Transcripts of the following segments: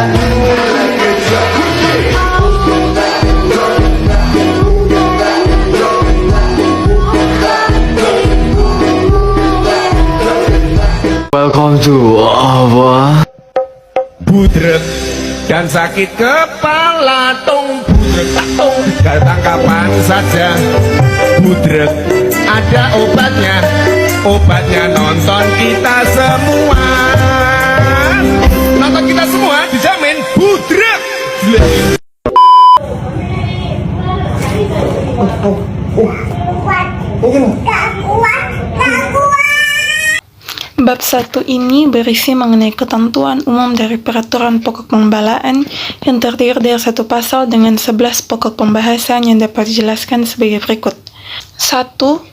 Welcome to apa? Budrek dan sakit kepala, tung budrek tak tung, datang kapan saja. Budrek ada obatnya, obatnya nonton kita semua. Nonton kita semua dijamin budrek. Bab 1 ini berisi mengenai ketentuan umum dari peraturan pokok pembelaan yang terdiri dari satu pasal dengan 11 pokok pembahasan yang dapat dijelaskan sebagai berikut. 1.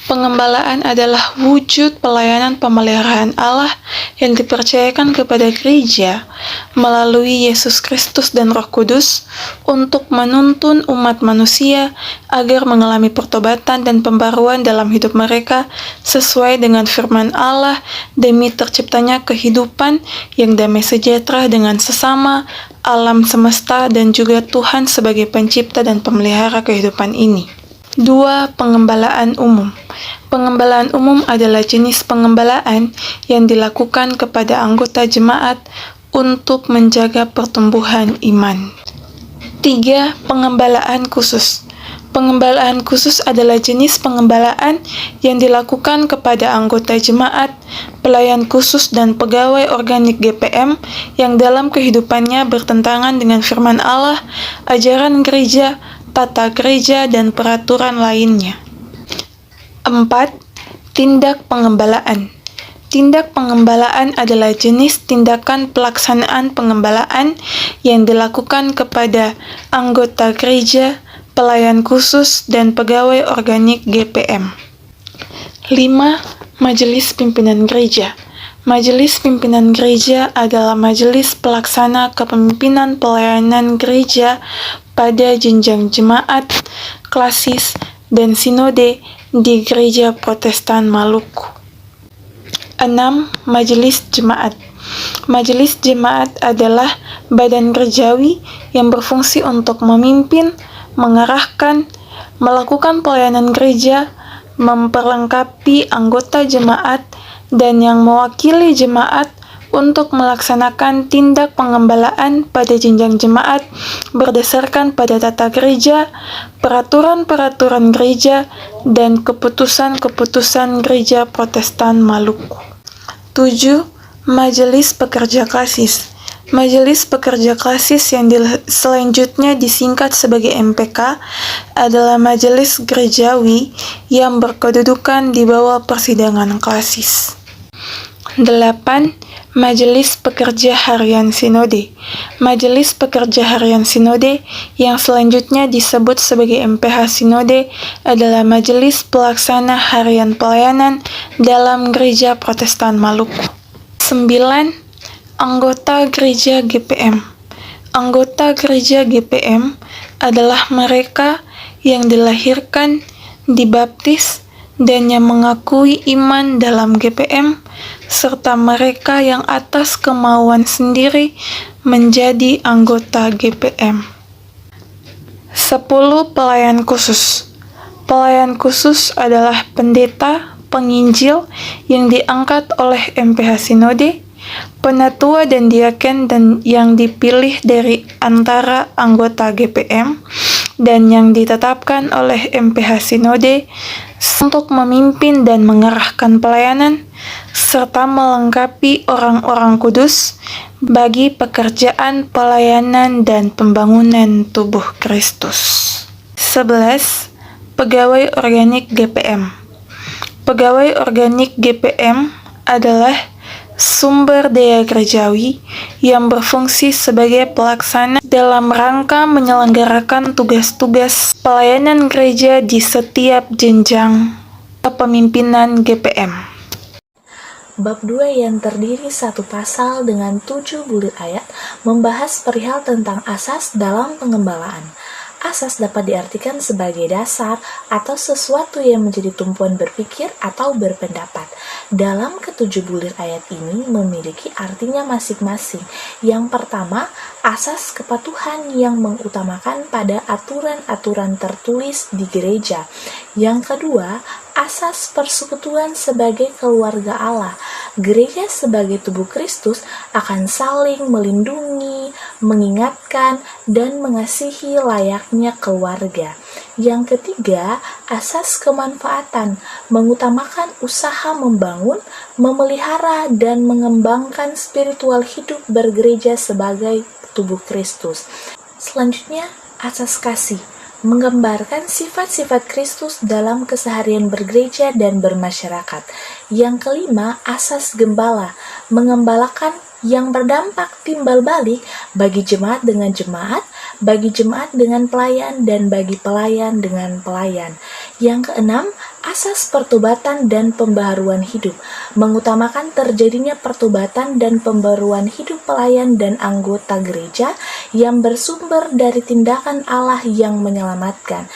Pengembalaan adalah wujud pelayanan pemeliharaan Allah yang dipercayakan kepada gereja melalui Yesus Kristus dan Roh Kudus untuk menuntun umat manusia agar mengalami pertobatan dan pembaruan dalam hidup mereka sesuai dengan firman Allah demi terciptanya kehidupan yang damai sejahtera dengan sesama, alam semesta, dan juga Tuhan sebagai pencipta dan pemelihara kehidupan ini. 2. Pengembalaan umum. Pengembalaan umum adalah jenis pengembalaan yang dilakukan kepada anggota jemaat untuk menjaga pertumbuhan iman. 3. Pengembalaan khusus. Pengembalaan khusus adalah jenis pengembalaan yang dilakukan kepada anggota jemaat, pelayan khusus, dan pegawai organik GPM yang dalam kehidupannya bertentangan dengan firman Allah, ajaran gereja, tata gereja, dan peraturan lainnya. 4. Tindak pengembalaan. Tindak pengembalaan adalah jenis tindakan pelaksanaan pengembalaan yang dilakukan kepada anggota gereja, pelayan khusus, dan pegawai organik GPM. 5. Majelis Pimpinan Gereja. Majelis Pimpinan Gereja adalah majelis pelaksana kepemimpinan pelayanan gereja pada jenjang jemaat, klasis, dan sinode di Gereja Protestan Maluku. 6. Majelis Jemaat. Majelis Jemaat adalah badan gerejawi yang berfungsi untuk memimpin, mengarahkan, melakukan pelayanan gereja, memperlengkapi anggota jemaat, dan yang mewakili jemaat untuk melaksanakan tindak pengembalaan pada jenjang jemaat berdasarkan pada tata gereja, peraturan-peraturan gereja, dan keputusan-keputusan Gereja Protestan Maluku. 7. Majelis Pekerja Klasis. Majelis Pekerja Klasis yang selanjutnya disingkat sebagai MPK adalah majelis gerejawi yang berkedudukan di bawah persidangan klasis. 8. Majelis Pekerja Harian Sinode. Majelis Pekerja Harian Sinode yang selanjutnya disebut sebagai MPH Sinode adalah majelis pelaksana harian pelayanan dalam Gereja Protestan Maluku. 9. Anggota Gereja GPM. Anggota Gereja GPM adalah mereka yang dilahirkan, dibaptis, dan yang mengakui iman dalam GPM, serta mereka yang atas kemauan sendiri menjadi anggota GPM. 10. Pelayan khusus. Pelayan khusus adalah pendeta, penginjil yang diangkat oleh MPH Sinode, penatua dan diaken yang dipilih dari antara anggota GPM dan yang ditetapkan oleh MPH Sinode untuk memimpin dan mengarahkan pelayanan serta melengkapi orang-orang kudus bagi pekerjaan pelayanan dan pembangunan tubuh Kristus. 11. Pegawai organik GPM. Pegawai organik GPM adalah sumber daya gerejawi yang berfungsi sebagai pelaksana dalam rangka menyelenggarakan tugas-tugas pelayanan gereja di setiap jenjang kepemimpinan GPM. Bab 2 yang terdiri satu pasal dengan 7 bulir ayat membahas perihal tentang asas dalam pengembalaan. asas dapat diartikan sebagai dasar atau sesuatu yang menjadi tumpuan berpikir atau berpendapat. Dalam ketujuh bulir ayat ini memiliki artinya masing-masing. Yang pertama, asas kepatuhan yang mengutamakan pada aturan-aturan tertulis di gereja. Yang kedua, asas persekutuan sebagai keluarga Allah. Gereja sebagai tubuh Kristus akan saling melindungi, mengingatkan, dan mengasihi layaknya keluarga. Yang ketiga, asas kemanfaatan, mengutamakan usaha membangun, memelihara, dan mengembangkan spiritual hidup bergereja sebagai tubuh Kristus. Selanjutnya, asas kasih, menggambarkan sifat-sifat Kristus dalam keseharian bergereja dan bermasyarakat. Yang kelima, asas gembala, mengembalakan yang berdampak timbal balik bagi jemaat dengan jemaat, bagi jemaat dengan pelayan, dan bagi pelayan dengan pelayan. Yang keenam, asas pertobatan dan pembaharuan hidup, mengutamakan terjadinya pertobatan dan pembaharuan hidup pelayan dan anggota gereja yang bersumber dari tindakan Allah yang menyelamatkan.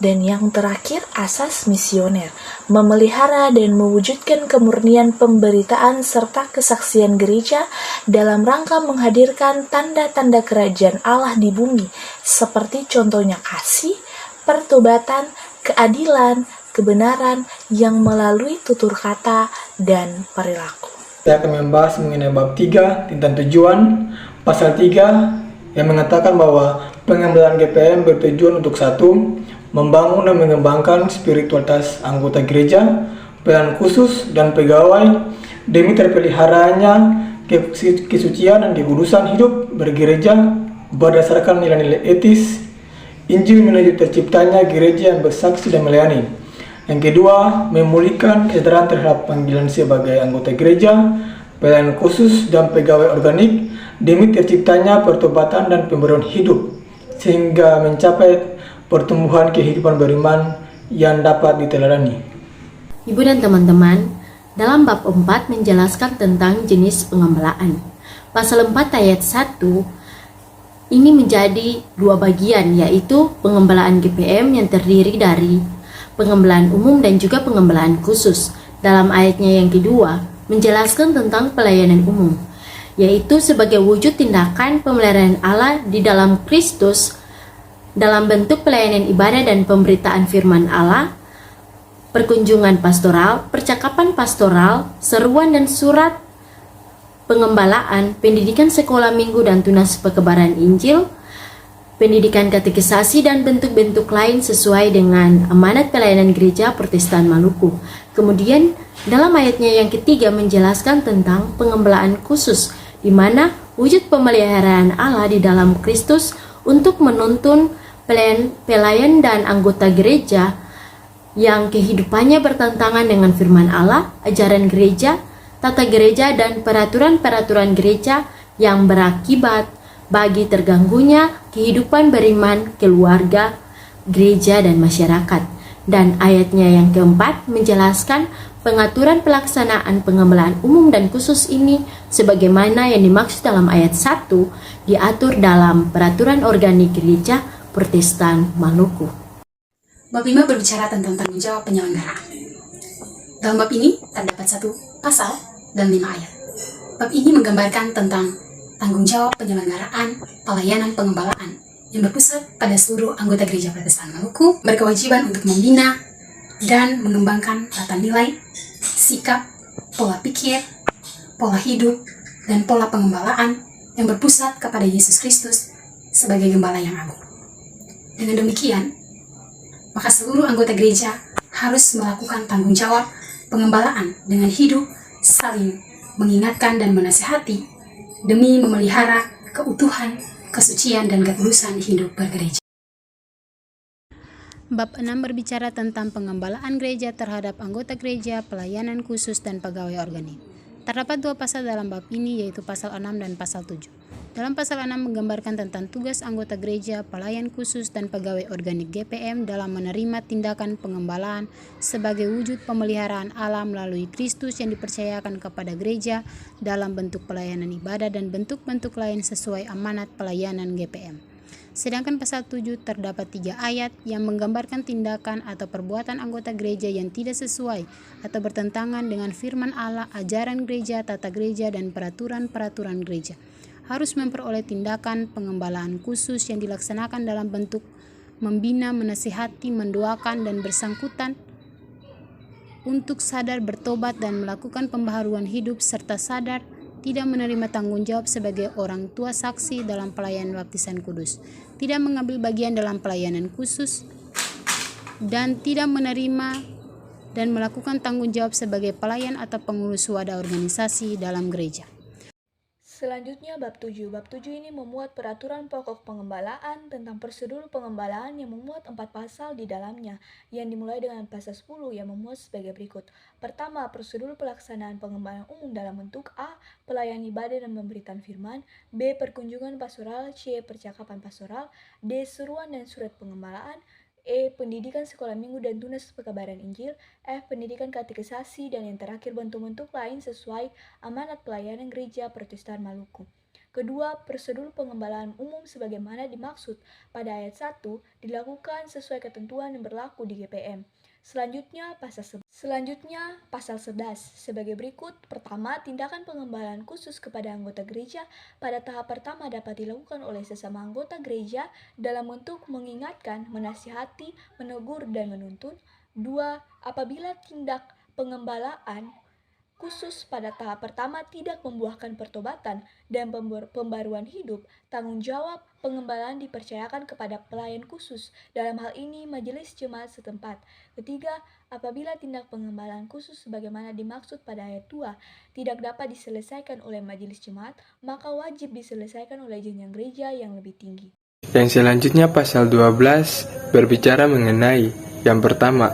Dan yang terakhir, asas misioner, memelihara dan mewujudkan kemurnian pemberitaan serta kesaksian gereja dalam rangka menghadirkan tanda-tanda kerajaan Allah di bumi, seperti contohnya kasih, pertobatan, keadilan, kebenaran yang melalui tutur kata dan perilaku. Saya akan membahas mengenai bab 3 tentang tujuan, pasal 3 yang mengatakan bahwa pengembalaan GPM bertujuan untuk satu, membangun dan mengembangkan spiritualitas anggota gereja, pelayanan khusus dan pegawai demi terpeliharanya kesucian dan kekudusan hidup bergereja berdasarkan nilai-nilai etis Injil menuju terciptanya gereja yang bersaksi dan melayani. Yang kedua, memulihkan kesadaran terhadap panggilan sebagai anggota gereja, pelayanan khusus dan pegawai organik demi terciptanya pertobatan dan pembaruan hidup sehingga mencapai pertumbuhan kehidupan beriman yang dapat diteladani. Ibu dan teman-teman, dalam bab 4 menjelaskan tentang jenis pengembalaan. Pasal 4 ayat 1 ini menjadi dua bagian, yaitu pengembalaan GPM yang terdiri dari pengembalaan umum dan juga pengembalaan khusus. Dalam ayatnya yang kedua menjelaskan tentang pelayanan umum, yaitu sebagai wujud tindakan pemeliharaan Allah di dalam Kristus dalam bentuk pelayanan ibadah dan pemberitaan firman Allah, perkunjungan pastoral, percakapan pastoral, seruan dan surat pengembalaan, pendidikan sekolah minggu dan tunas pekebaran Injil, pendidikan katekisasi dan bentuk-bentuk lain sesuai dengan amanat pelayanan gereja Protestan Maluku. Kemudian dalam ayatnya yang ketiga menjelaskan tentang pengembalaan khusus, di mana wujud pemeliharaan Allah di dalam Kristus untuk menuntun pelayan dan anggota gereja yang kehidupannya bertentangan dengan firman Allah, ajaran gereja, tata gereja, dan peraturan-peraturan gereja yang berakibat bagi terganggunya kehidupan beriman keluarga, gereja, dan masyarakat. Dan ayatnya yang keempat menjelaskan pengaturan pelaksanaan pengembalaan umum dan khusus ini sebagaimana yang dimaksud dalam ayat 1 diatur dalam peraturan organik gereja Protestan Maluku. Bab 5 berbicara tentang tanggung jawab penyelenggaraan. Dalam bab ini terdapat 1 pasal dan 5 ayat. Bab ini menggambarkan tentang tanggung jawab penyelenggaraan pelayanan pengembalaan yang berpusat pada seluruh anggota gereja Protestan Maluku, berkewajiban untuk membina dan mengembangkan tata nilai, sikap, pola pikir, pola hidup, dan pola pengembalaan yang berpusat kepada Yesus Kristus sebagai gembala yang agung. Dengan demikian, maka seluruh anggota gereja harus melakukan tanggung jawab pengembalaan dengan hidup saling mengingatkan dan menasihati demi memelihara keutuhan, kesucian, dan kekudusan hidup bergereja. Bab 6 berbicara tentang pengembalaan gereja terhadap anggota gereja, pelayanan khusus, dan pegawai organik. Terdapat 2 pasal dalam bab ini, yaitu pasal 6 dan pasal 7. Dalam pasal 6 menggambarkan tentang tugas anggota gereja, pelayan khusus, dan pegawai organik GPM dalam menerima tindakan pengembalaan sebagai wujud pemeliharaan Allah melalui Kristus yang dipercayakan kepada gereja dalam bentuk pelayanan ibadah dan bentuk-bentuk lain sesuai amanat pelayanan GPM. Sedangkan pasal 7 terdapat 3 ayat yang menggambarkan tindakan atau perbuatan anggota gereja yang tidak sesuai atau bertentangan dengan firman Allah, ajaran gereja, tata gereja, dan peraturan-peraturan gereja. Harus memperoleh tindakan pengembalaan khusus yang dilaksanakan dalam bentuk membina, menasihati, mendoakan, dan bersangkutan untuk sadar bertobat dan melakukan pembaharuan hidup, serta sadar tidak menerima tanggung jawab sebagai orang tua saksi dalam pelayanan baptisan kudus, tidak mengambil bagian dalam pelayanan khusus, dan tidak menerima dan melakukan tanggung jawab sebagai pelayan atau pengurus wadah organisasi dalam gereja. Selanjutnya bab 7. Bab 7 ini memuat peraturan pokok pengembalaan tentang prosedur pengembalaan yang memuat 4 pasal di dalamnya, yang dimulai dengan pasal 10 yang memuat sebagai berikut. Pertama, prosedur pelaksanaan pengembalaan umum dalam bentuk A. Pelayan ibadah dan pemberitaan firman, B. Perkunjungan pastoral, C. Percakapan pastoral, D. Seruan dan surat pengembalaan, E. Pendidikan sekolah minggu dan tunas pekabaran Injil, F. Pendidikan katekisasi, dan yang terakhir bentuk-bentuk lain sesuai amanat pelayanan gereja Protestan Maluku. Kedua, prosedur pengembalaan umum sebagaimana dimaksud pada ayat 1 dilakukan sesuai ketentuan yang berlaku di GPM. Selanjutnya pasal 11 sebagai berikut. Pertama, tindakan pengembalaan khusus kepada anggota gereja pada tahap pertama dapat dilakukan oleh sesama anggota gereja dalam bentuk mengingatkan, menasihati, menegur, dan menuntun. 2. Apabila tindak pengembalaan khusus pada tahap pertama tidak membuahkan pertobatan dan pembaruan hidup, tanggung jawab pengembalaan dipercayakan kepada pelayan khusus, dalam hal ini majelis jemaat setempat. Ketiga, apabila tindak pengembalaan khusus sebagaimana dimaksud pada ayat 2 tidak dapat diselesaikan oleh majelis jemaat, maka wajib diselesaikan oleh jenjang gereja yang lebih tinggi. Yang selanjutnya pasal 12 berbicara mengenai yang pertama,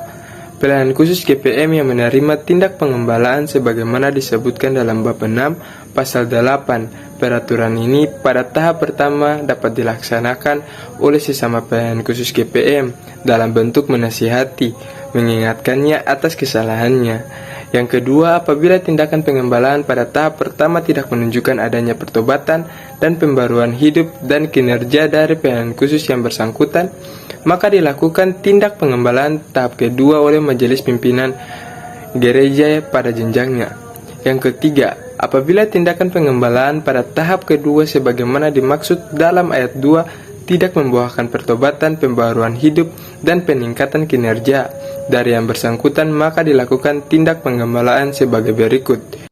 pelayanan khusus GPM yang menerima tindak pengembalaan sebagaimana disebutkan dalam bab 6 pasal 8. Peraturan ini pada tahap pertama dapat dilaksanakan oleh sesama pelayanan khusus GPM dalam bentuk menasihati, mengingatkannya atas kesalahannya. Yang kedua, apabila tindakan pengembalaan pada tahap pertama tidak menunjukkan adanya pertobatan dan pembaruan hidup dan kinerja dari pelayanan khusus yang bersangkutan, maka dilakukan tindak pengembalaan tahap kedua oleh majelis pimpinan gereja pada jenjangnya. Yang ketiga, apabila tindakan pengembalaan pada tahap kedua sebagaimana dimaksud dalam ayat 2 tidak membuahkan pertobatan, pembaruan hidup, dan peningkatan kinerja dari yang bersangkutan, maka dilakukan tindak pengembalaan sebagai berikut.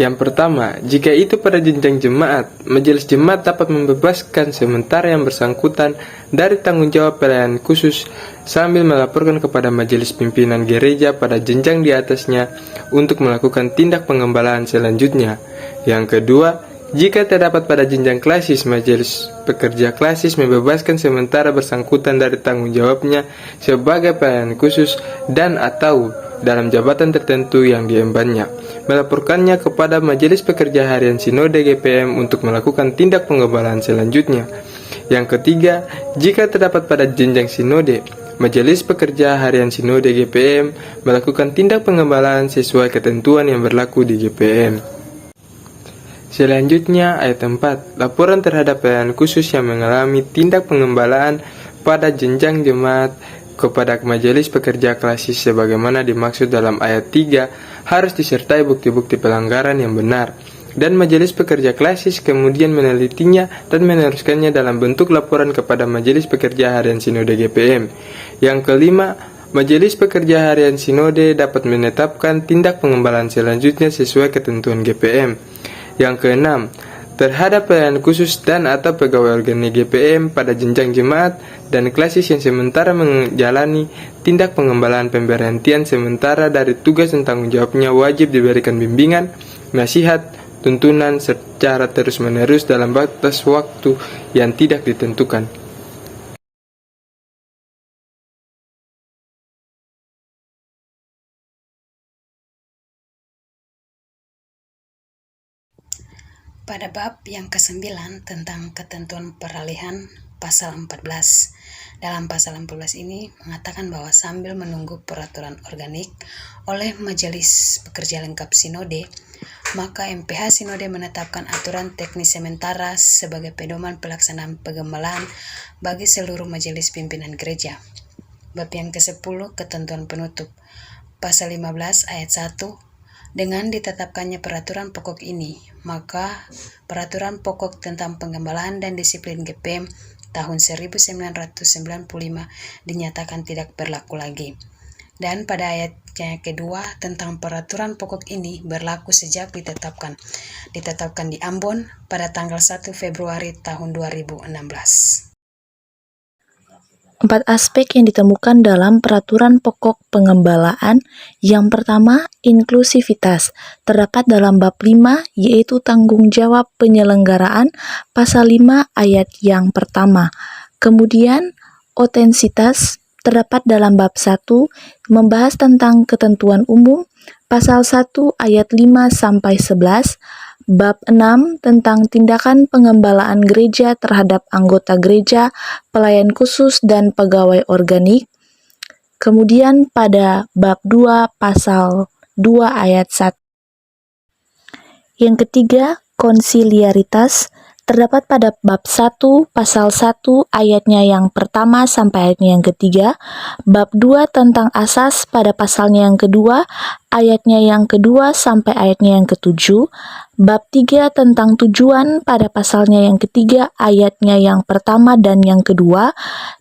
Yang pertama, jika itu pada jenjang jemaat, majelis jemaat dapat membebaskan sementara yang bersangkutan dari tanggung jawab pelayanan khusus sambil melaporkan kepada majelis pimpinan gereja pada jenjang di atasnya untuk melakukan tindak pengembalaan selanjutnya. Yang kedua, jika terdapat pada jenjang klasis, majelis pekerja klasis membebaskan sementara bersangkutan dari tanggung jawabnya sebagai pelayanan khusus dan atau dalam jabatan tertentu yang diembannya, melaporkannya kepada Majelis Pekerja Harian Sinode GPM untuk melakukan tindak pengembalaan selanjutnya. Yang ketiga, jika terdapat pada jenjang sinode, Majelis Pekerja Harian Sinode GPM melakukan tindak pengembalaan sesuai ketentuan yang berlaku di GPM. Selanjutnya, ayat 4, laporan terhadap pelayanan khusus yang mengalami tindak pengembalaan pada jenjang jemaat kepada majelis pekerja klasis sebagaimana dimaksud dalam ayat 3 harus disertai bukti-bukti pelanggaran yang benar, dan majelis pekerja klasis kemudian menelitinya dan meneruskannya dalam bentuk laporan kepada majelis pekerja harian sinode GPM. Yang kelima, majelis pekerja harian sinode dapat menetapkan tindak pengembalaan selanjutnya sesuai ketentuan GPM. Yang keenam, terhadap pelayanan khusus dan atau pegawai organik GPM pada jenjang jemaat dan klasis yang sementara menjalani tindak pengembalaan pemberhentian sementara dari tugas dan tanggung jawabnya, wajib diberikan bimbingan, nasihat, tuntunan secara terus-menerus dalam batas waktu yang tidak ditentukan. Pada bab yang ke-9 tentang ketentuan peralihan pasal 14. Dalam pasal 14 ini mengatakan bahwa sambil menunggu peraturan organik oleh Majelis Pekerja Lengkap Sinode, maka MPH Sinode menetapkan aturan teknis sementara sebagai pedoman pelaksanaan penggembalaan bagi seluruh majelis pimpinan gereja. Bab yang ke-10, ketentuan penutup. Pasal 15 ayat 1, dengan ditetapkannya peraturan pokok ini, maka peraturan pokok tentang penggembalaan dan disiplin GPM tahun 1995 dinyatakan tidak berlaku lagi. Dan pada ayatnya kedua tentang peraturan pokok ini berlaku sejak ditetapkan di Ambon pada tanggal 1 Februari tahun 2016. 4 aspek yang ditemukan dalam peraturan pokok pengembalaan. Yang pertama, inklusivitas. Terdapat dalam bab 5, yaitu tanggung jawab penyelenggaraan, pasal 5 ayat yang pertama. Kemudian, otensitas terdapat dalam bab 1, membahas tentang ketentuan umum, pasal 1 ayat 5 sampai 11. Bab 6 tentang tindakan pengembalaan gereja terhadap anggota gereja, pelayan khusus, dan pegawai organik. Kemudian pada bab 2 pasal 2 ayat 1. Yang ketiga, konsiliaritas. Terdapat pada bab 1 pasal 1 ayatnya yang pertama sampai ayatnya yang ketiga, bab 2 tentang asas pada pasalnya yang kedua, ayatnya yang kedua sampai ayatnya yang ketujuh, bab 3 tentang tujuan pada pasalnya yang ketiga, ayatnya yang pertama dan yang kedua,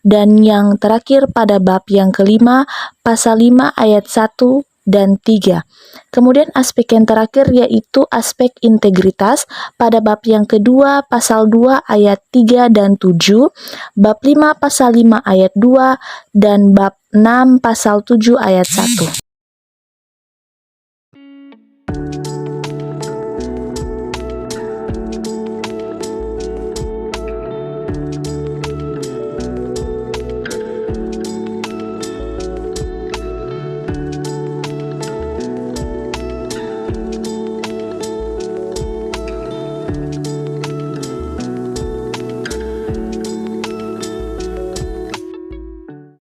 dan yang terakhir pada bab yang kelima, pasal 5 ayat 1 dan 3. Kemudian aspek yang terakhir yaitu aspek integritas pada bab yang kedua pasal 2 ayat 3 dan 7, bab 5 pasal 5 ayat 2, dan bab 6 pasal 7 ayat 1.